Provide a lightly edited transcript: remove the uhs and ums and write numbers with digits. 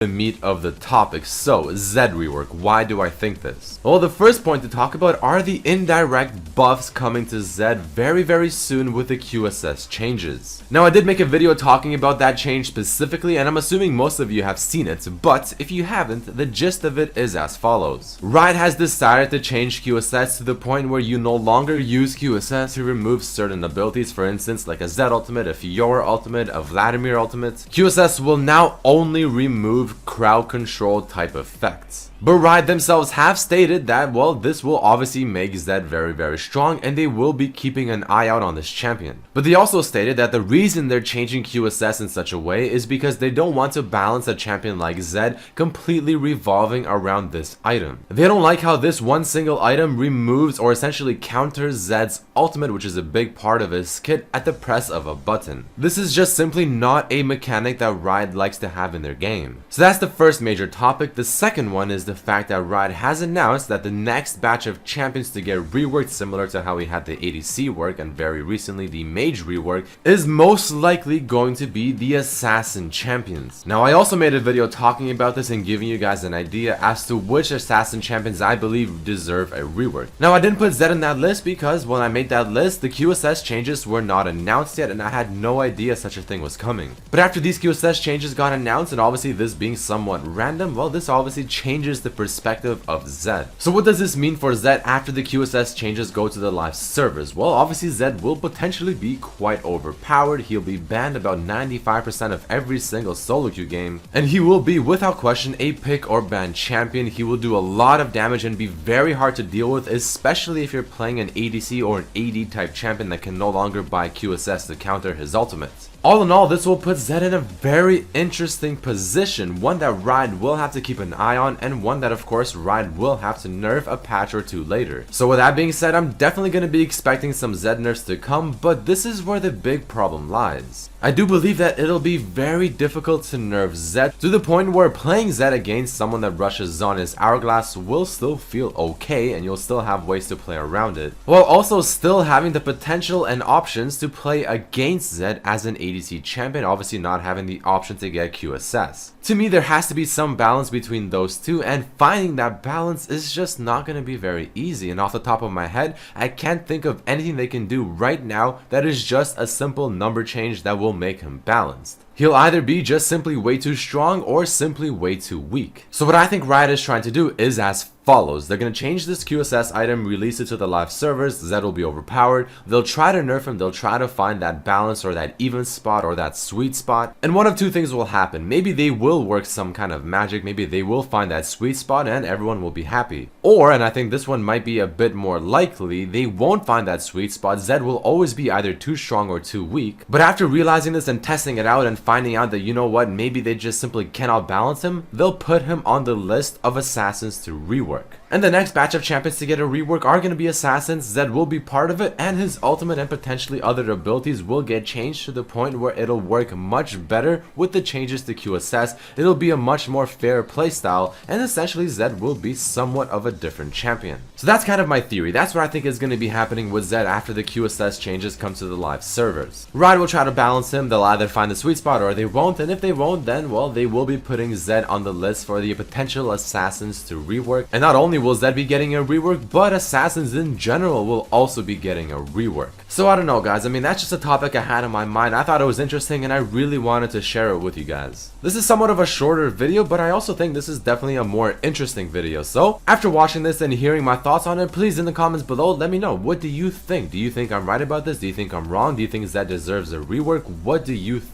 the meat of the topic. So, Zed rework, why do I think this? Well, the first point to talk about are the indirect buffs coming to Zed very soon with the QSS changes. Now, I did make a video talking about that change specifically, and I'm assuming most of you have seen it, but if you haven't, the gist of it is as follows. Riot has decided to change QSS to the point where you no longer use QSS to remove certain abilities, for instance, like a Zed ultimate, a Fiora ultimate, a Vladimir ultimate. QSS will now only remove crowd control type effects. But Riot themselves have stated that, well, this will obviously make Zed very strong, and they will be keeping an eye out on this champion. But they also stated that the reason they're changing QSS in such a way is because they don't want to balance a champion like Zed completely revolving around this item. They don't like how this one single item removes or essentially counters Zed's ultimate, which is a big part of his kit, at the press of a button. This is just simply not a mechanic that Riot likes to have in their game. So that's the first major topic. The second one is the fact that Riot has announced that the next batch of champions to get reworked, similar to how we had the ADC work and very recently the Mage rework, is most likely going to be the Assassin champions. Now, I also made a video talking about this and giving you guys an idea as to which Assassin champions I believe deserve a rework. Now, I didn't put Zed in that list because when I made that list, the QSS changes were not announced yet, and I had no idea such a thing was coming. But after these QSS changes got announced, and obviously this being somewhat random, well, this obviously changes the perspective of Zed. So what does this mean for Zed after the QSS changes go to the live servers? Well, obviously Zed will potentially be quite overpowered. He'll be banned about 95% of every single solo queue game, and he will be without question a pick or ban champion. He will do a lot of damage and be very hard to deal with, especially if you're playing an ADC or an AD type champion that can no longer buy QSS to counter his ultimate. All in all, this will put Zed in a very interesting position, one that Riot will have to keep an eye on, and one that of course Riot will have to nerf a patch or two later. So with that being said, I'm definitely going to be expecting some Zed nerfs to come, but this is where the big problem lies. I do believe that it'll be very difficult to nerf Zed to the point where playing Zed against someone that rushes on his hourglass will still feel okay, and you'll still have ways to play around it, while also still having the potential and options to play against Zed as an ADC champion, obviously not having the option to get QSS. To me, there has to be some balance between those two, and finding that balance is just not going to be very easy. And off the top of my head, I can't think of anything they can do right now that is just a simple number change that will make him balanced. He'll either be just simply way too strong or simply way too weak. So what I think Riot is trying to do is as follows. They're going to change this QSS item, release it to the live servers. Zed will be overpowered. They'll try to nerf him. They'll try to find that balance or that even spot or that sweet spot. And one of two things will happen. Maybe they will work some kind of magic. Maybe they will find that sweet spot and everyone will be happy. Or, and I think this one might be a bit more likely, they won't find that sweet spot. Zed will always be either too strong or too weak. But after realizing this and testing it out and finding out that, you know what, maybe they just simply cannot balance him, they'll put him on the list of assassins to rework. And the next batch of champions to get a rework are going to be assassins. Zed will be part of it, and his ultimate and potentially other abilities will get changed to the point where it'll work much better with the changes to QSS. It'll be a much more fair playstyle, and essentially Zed will be somewhat of a different champion. So that's kind of my theory. That's what I think is going to be happening with Zed after the QSS changes come to the live servers. Riot will try to balance him. They'll either find the sweet spot or they won't, and if they won't, then well, they will be putting Zed on the list for the potential assassins to rework. And not only will Zed be getting a rework, but assassins in general will also be getting a rework. So I don't know, guys. I mean, that's just a topic I had in my mind. I thought it was interesting and I really wanted to share it with you guys. This is somewhat of a shorter video, but I also think this is definitely a more interesting video. So after watching this and hearing my thoughts on it, please in the comments below let me know, what do you think? Do you think I'm right about this? Do you think I'm wrong? Do you think Zed deserves a rework? What do you think?